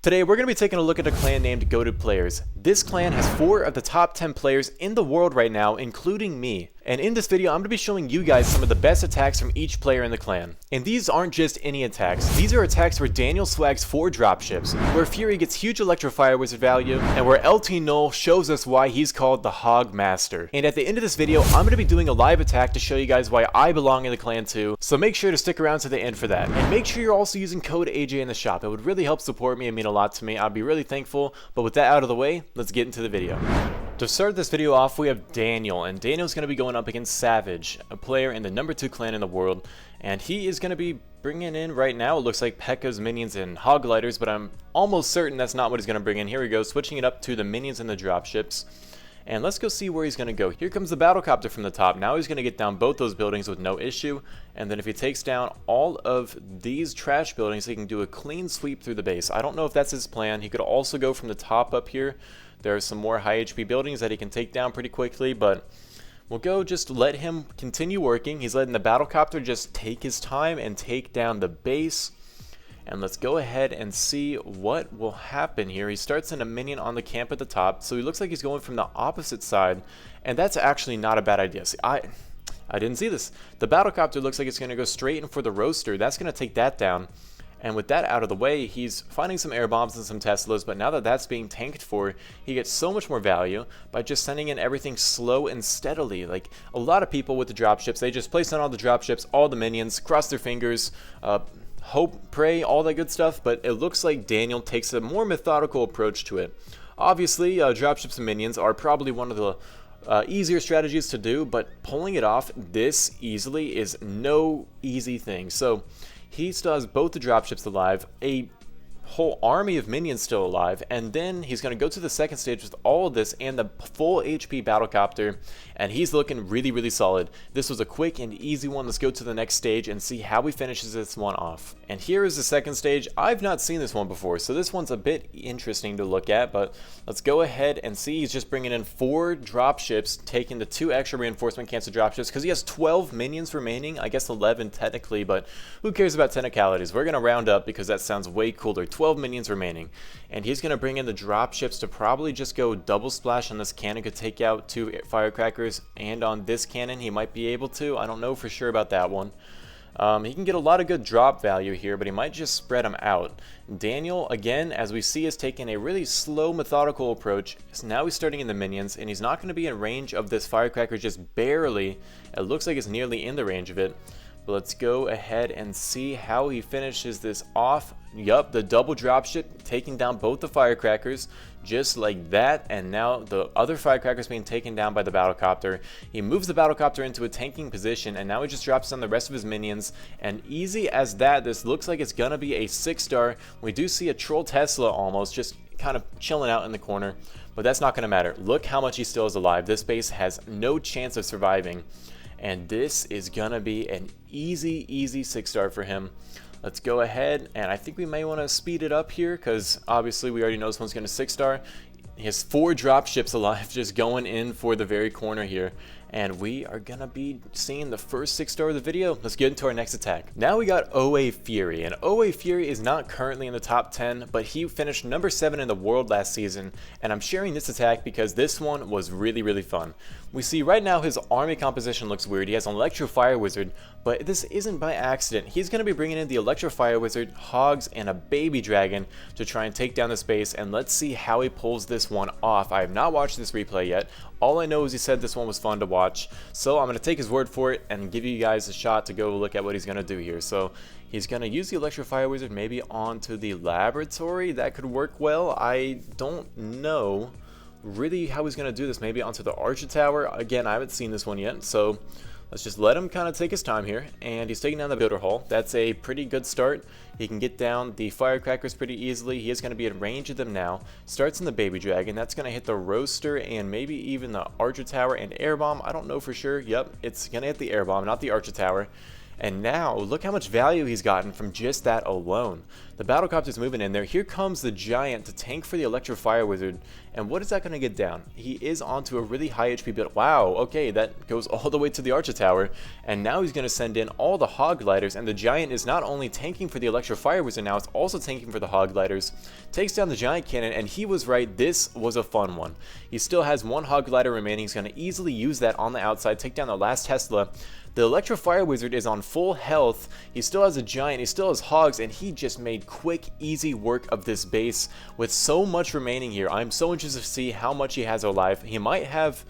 Today we're going to be taking a look at a clan named Goated Players. This clan has 4 of the top 10 players in the world right now, including me. And in this video I'm going to be showing you guys some of the best attacks from each player in the clan. And these aren't just any attacks, these are attacks where Daniel swags 4 dropships, where Fury gets huge Electrofire Wizard value, and where LT Null shows us why he's called the Hog Master. And at the end of this video I'm going to be doing a live attack to show you guys why I belong in the clan too, so make sure to stick around to the end for that. And make sure you're also using code AJ in the shop, it would really help support me and mean a lot to me. I'd be really thankful. But with that out of the way, let's get into the video. To start this video off, we have Daniel, and Daniel's going to be going up against Savage, a player in the number 2 clan in the world, and he is going to be bringing in right now, it looks like P.E.K.K.A.'s minions and Hoglighters, but I'm almost certain that's not what he's going to bring in. Here we go, switching it up to the minions and the dropships. And let's go see where he's going to go. Here comes the Battlecopter from the top. Now he's going to get down both those buildings with no issue. And then if he takes down all of these trash buildings, he can do a clean sweep through the base. I don't know if that's his plan. He could also go from the top up here. There are some more high HP buildings that he can take down pretty quickly, but we'll go just let him continue working. He's letting the Battlecopter just take his time and take down the base. And let's go ahead and see what will happen here. He starts in a minion on the camp at the top, so he looks like he's going from the opposite side, and that's actually not a bad idea. See, I didn't see this. The Battlecopter looks like it's going to go straight in for the Roaster. That's going to take that down. And with that out of the way, he's finding some air bombs and some Teslas, but now that that's being tanked for, he gets so much more value by just sending in everything slow and steadily. Like a lot of people with the dropships, they just place down all the dropships, all the minions, cross their fingers, hope, pray, all that good stuff, but it looks like Daniel takes a more methodical approach to it. Obviously, dropships and minions are probably one of the easier strategies to do, but pulling it off this easily is no easy thing. So he still has both the dropships alive, a whole army of minions still alive, and then he's going to go to the second stage with all of this and the full HP Battlecopter, and he's looking really solid. This was a quick and easy one. Let's go to the next stage and see how he finishes this one off. And here is the second stage. I've not seen this one before, so this one's a bit interesting to look at, but let's go ahead and see. He's just bringing in 4 dropships, taking the 2 extra reinforcement cancel dropships because he has 12 minions remaining. I guess 11 technically, but who cares about technicalities? We're going to round up because that sounds way cooler. 12 minions remaining, and he's going to bring in the dropships to probably just go double splash on this cannon. Could take out 2 firecrackers, and on this cannon he might be able to. I don't know for sure about that one. He can get a lot of good drop value here, but he might just spread them out. Daniel, again, as we see, is taking a really slow, methodical approach. So now he's starting in the minions, and he's not going to be in range of this firecracker, just barely. It looks like it's nearly in the range of it. But let's go ahead and see how he finishes this off. Yup, the double dropship taking down both the firecrackers just like that, and now the other firecrackers being taken down by the Battlecopter. He moves the Battlecopter into a tanking position, and now he just drops down the rest of his minions, and easy as that, this looks like it's gonna be a 6-star. We do see a Troll Tesla almost just kind of chilling out in the corner, but that's not gonna matter. Look how much he still is alive. This base has no chance of surviving, and this is gonna be an easy 6-star for him. Let's go ahead, and I think we may want to speed it up here because obviously we already know this one's going to 6-star. He has 4 dropships alive just going in for the very corner here. And we are going to be seeing the first 6-star of the video. Let's get into our next attack. Now we got OA Fury. And OA Fury is not currently in the top 10, but he finished number 7 in the world last season. And I'm sharing this attack because this one was really fun. We see right now his army composition looks weird. He has an Electrofire Wizard, but this isn't by accident. He's going to be bringing in the Electrofire Wizard, Hogs, and a Baby Dragon to try and take down this base. And let's see how he pulls this one off. I have not watched this replay yet. All I know is he said this one was fun to watch, so I'm going to take his word for it and give you guys a shot to go look at what he's going to do here. So he's going to use the Electrofire Wizard maybe onto the laboratory. That could work well. I don't know really how he's going to do this. Maybe onto the Archer Tower. Again, I haven't seen this one yet, so let's just let him kind of take his time here. And he's taking down the Builder Hall. That's a pretty good start. He can get down the firecrackers pretty easily. He is going to be in range of them now. Starts in the Baby Dragon. That's going to hit the Roaster and maybe even the Archer Tower and Air Bomb. I don't know for sure. Yep, it's going to hit the Air Bomb, not the Archer Tower. And now, look how much value he's gotten from just that alone. The battlecopter's moving in there. Here comes the giant to tank for the Electro Fire Wizard. And what is that going to get down? He is onto a really high HP build. Wow, okay, that goes all the way to the Archer Tower. And now he's going to send in all the Hog Gliders. And the giant is not only tanking for the Electro Fire Wizard now, it's also tanking for the Hog Gliders. Takes down the giant cannon, and he was right, this was a fun one. He still has one Hog Glider remaining. He's going to easily use that on the outside, take down the last Tesla. The Electro Fire Wizard is on full health. He still has a giant, he still has hogs, and he just made quick, easy work of this base with so much remaining here. I'm so interested to see how much he has alive. He might have,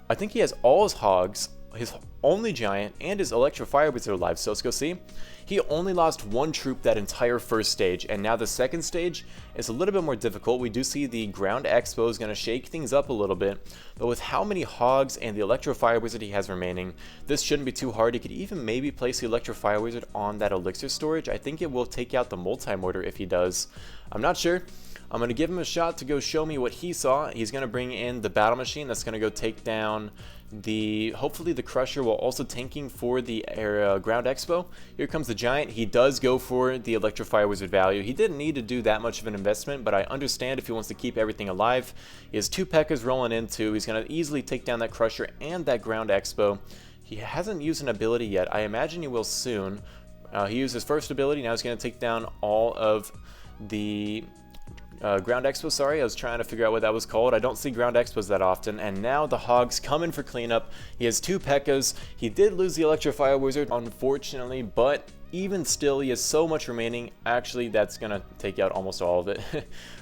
I think he has all his hogs, his only giant, and his Electro Fire Wizard alive. So let's go see. He only lost one troop that entire first stage, and now the second stage is a little bit more difficult. We do see the Ground Expo is going to shake things up a little bit, but with how many hogs and the Electro Fire Wizard he has remaining, this shouldn't be too hard. He could even maybe place the Electro Fire Wizard on that elixir storage. I think it will take out the multi-mortar if he does. I'm not sure. I'm going to give him a shot to go show me what he saw. He's going to bring in the battle machine that's going to go take down hopefully the Crusher, while also tanking for the Ground Expo. Here comes the giant. He does go for the Electro Fire Wizard value. He didn't need to do that much of an investment, but I understand if he wants to keep everything alive. He has two P.E.K.K.A.s rolling in too. He's going to easily take down that Crusher and that Ground Expo. He hasn't used an ability yet. I imagine he will soon. He used his first ability. Now he's going to take down all of the Ground Expo, sorry, I was trying to figure out what that was called. I don't see Ground Expos that often, and now the Hogs come in for cleanup. He has two P.E.K.K.A.s. He did lose the Electro Fire Wizard, unfortunately, but even still, he has so much remaining. Actually, that's going to take out almost all of it.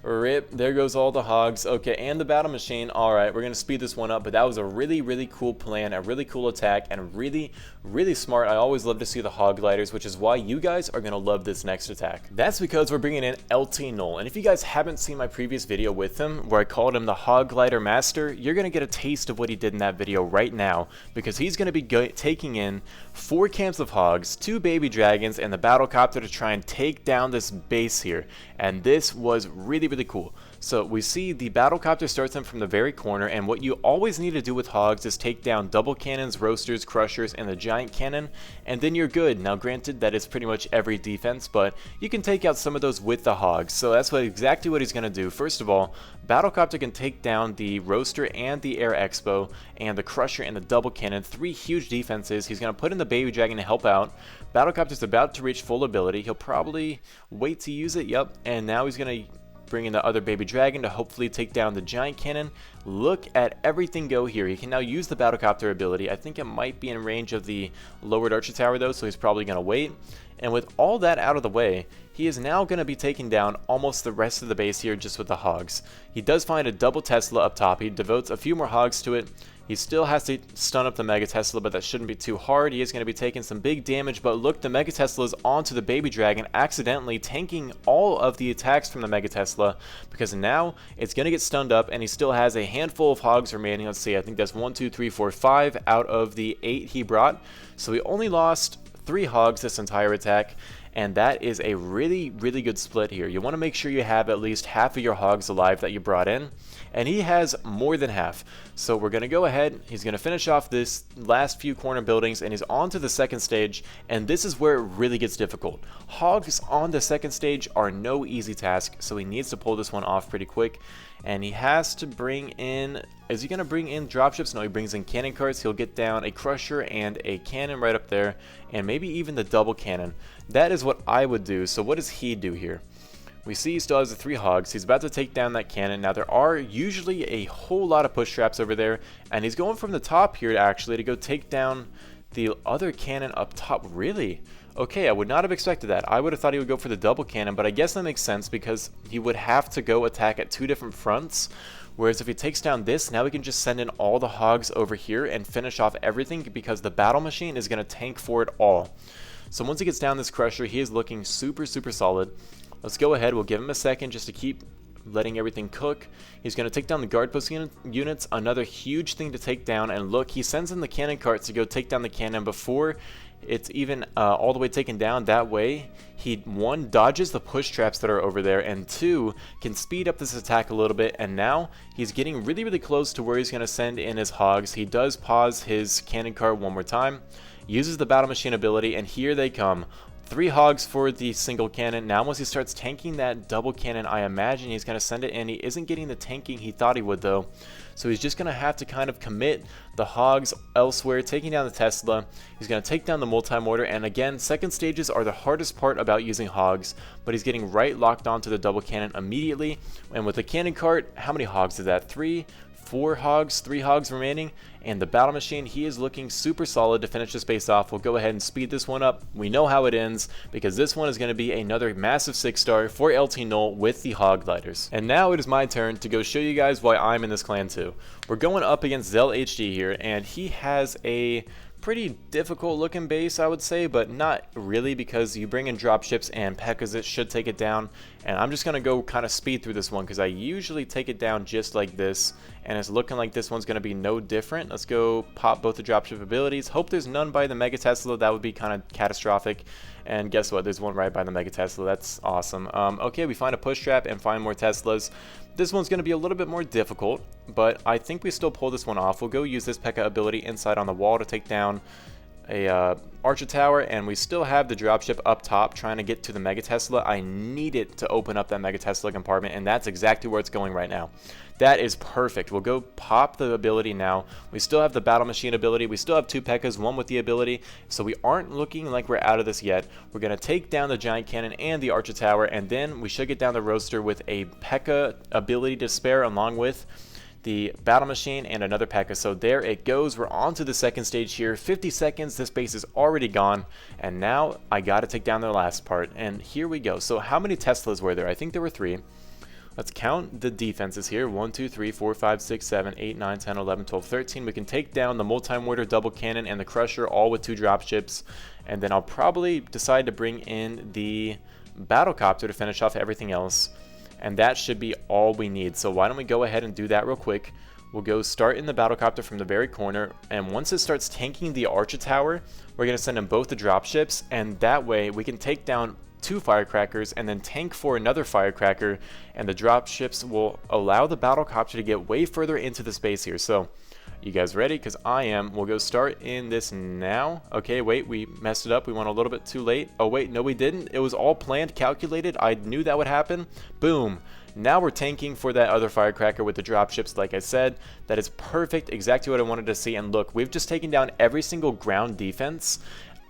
Rip, there goes all the hogs. Okay, and the battle machine. Alright, we're going to speed this one up, but that was a really, really cool plan, a really cool attack, and really, really smart. I always love to see the hog gliders, which is why you guys are going to love this next attack. That's because we're bringing in LT Null, and if you guys haven't seen my previous video with him, where I called him the Hog Glider Master, you're going to get a taste of what he did in that video right now, because he's going to be taking in 4 camps of hogs, 2 baby dragons, and the battlecopter to try and take down this base here. And this was really, really cool. So we see the battlecopter starts in from the very corner, and what you always need to do with hogs is take down double cannons, roasters, crushers, and the giant cannon, and then you're good. Now granted, that is pretty much every defense, but you can take out some of those with the hogs. So that's exactly what he's going to do. First of all, battlecopter can take down the roaster and the air expo, and the crusher and the double cannon, 3 huge defenses. He's going to put in the baby dragon to help out. Battlecopter's about to reach full ability. He'll probably wait to use it, yep, and now he's going to bring in the other baby dragon to hopefully take down the giant cannon. Look at everything go here. He can now use the battlecopter ability. I think it might be in range of the lowered archer tower though, so he's probably going to wait. And with all that out of the way, he is now going to be taking down almost the rest of the base here just with the hogs. He does find a double Tesla up top. He devotes a few more hogs to it. He still has to stun up the Mega Tesla, but that shouldn't be too hard. He is going to be taking some big damage, but look, the Mega Tesla is onto the Baby Dragon, accidentally tanking all of the attacks from the Mega Tesla, because now it's going to get stunned up, and he still has a handful of hogs remaining. Let's see, I think that's 1, 2, 3, 4, 5 out of the 8 he brought. So he only lost 3 hogs this entire attack, and that is a really, really good split here. You want to make sure you have at least half of your hogs alive that you brought in, and he has more than half. So we're going to go ahead, he's going to finish off this last few corner buildings, and he's on to the second stage, and this is where it really gets difficult. Hogs on the second stage are no easy task, so he needs to pull this one off pretty quick, and he has to bring in, is he going to bring in dropships? No, he brings in cannon carts. He'll get down a crusher and a cannon right up there, and maybe even the double cannon. That is what I would do. So what does he do here? We see he still has the 3 hogs. He's about to take down that cannon. Now there are usually a whole lot of push traps over there, and he's going from the top here actually to go take down the other cannon up top. Really? Okay, I would not have expected that. I would have thought he would go for the double cannon, but I guess that makes sense because he would have to go attack at 2 different fronts. Whereas if he takes down this, now we can just send in all the hogs over here and finish off everything because the battle machine is going to tank for it all. So once he gets down this crusher, he is looking super, super solid. Let's go ahead. We'll give him a second just to keep letting everything cook. He's going to take down the guard post units, another huge thing to take down. And look, he sends in the cannon carts to go take down the cannon before It's even all the way taken down. That way, he, 1, dodges the push traps that are over there, and 2, can speed up this attack a little bit, and now he's getting really, really close to where he's going to send in his hogs. He does pause his cannon cart one more time, uses the battle machine ability, and here they come. 3 hogs for the single cannon. Now once he starts tanking that double cannon, I imagine he's going to send it in. He isn't getting the tanking he thought he would though. So he's just going to have to kind of commit the hogs elsewhere, taking down the Tesla. He's going to take down the multi-mortar, and again, second stages are the hardest part about using hogs, but he's getting right locked onto the double cannon immediately. And with the cannon cart, how many hogs is that? 3 hogs, 3 hogs remaining, and the battle machine, he is looking super solid to finish this base off. We'll go ahead and speed this one up. We know how it ends, because this one is going to be another massive 6-star for LT Null with the hog gliders. And now it is my turn to go show you guys why I'm in this clan too. We're going up against Zell HD here, and he has a pretty difficult looking base, I would say, but not really, because you bring in dropships and P.E.K.K.A.s, it should take it down. And I'm just going to go kind of speed through this one, because I usually take it down just like this, and it's looking like this one's going to be no different. Let's go pop both the dropship abilities. Hope there's none by the Mega Tesla. That would be kind of catastrophic. And guess what? There's one right by the Mega Tesla. That's awesome. Okay, we find a push trap and find more Teslas. This one's going to be a little bit more difficult, but I think we still pull this one off. We'll go use this P.E.K.K.A. ability inside on the wall to take down a Archer Tower, and we still have the dropship up top trying to get to the Mega Tesla. I need it to open up that Mega Tesla compartment, and that's exactly where it's going right now. That is perfect. We'll go pop the ability now. We still have the battle machine ability. We still have 2 P.E.K.K.A.s, 1 with the ability, so we aren't looking like we're out of this yet. We're going to take down the giant cannon and the Archer Tower, and then we should get down the roaster with a P.E.K.K.A. ability to spare, along with the battle machine and another P.E.K.K.A. So there it goes. We're on to the second stage here. 50 seconds. This base is already gone, and now I got to take down the last part, and here we go. So how many Teslas were there? I think there were 3. Let's count the defenses here. 1, 2, 3, 4, 5, 6, 7, 8, 9, 10, 11, 12, 13. We can take down the multi-mortar, double cannon, and the crusher, all with 2 dropships. And then I'll probably decide to bring in the battlecopter to finish off everything else. And that should be all we need. So why don't we go ahead and do that real quick. We'll go start in the battlecopter from the very corner, and once it starts tanking the Archer Tower, we're going to send in both the dropships, and that way we can take down 2 firecrackers and then tank for another firecracker, and the dropships will allow the battlecopter to get way further into the space here. So you guys ready? Because I am. We'll go start in this now. Okay, wait, we messed it up. We went a little bit too late. Oh wait, no we didn't. It was all planned, calculated. I knew that would happen. Boom. Now we're tanking for that other firecracker with the dropships, like I said. That is perfect, exactly what I wanted to see. And look, we've just taken down every single ground defense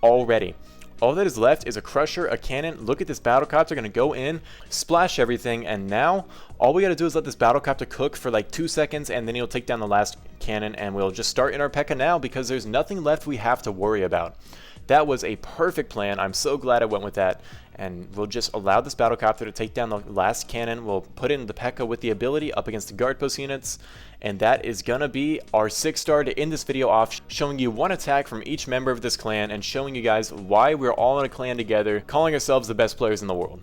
already. All that is left is a crusher, a cannon. Look at this battlecopter, gonna go in, splash everything, and now all we gotta do is let this battlecopter cook for like 2 seconds, and then he'll take down the last cannon, and we'll just start in our P.E.K.K.A. now, because there's nothing left we have to worry about. That was a perfect plan. I'm so glad I went with that. And we'll just allow this battlecopter to take down the last cannon. We'll put in the P.E.K.K.A. with the ability up against the guard post units. And that is going to be our 6-star to end this video off, showing you 1 attack from each member of this clan and showing you guys why we're all in a clan together, calling ourselves the best players in the world.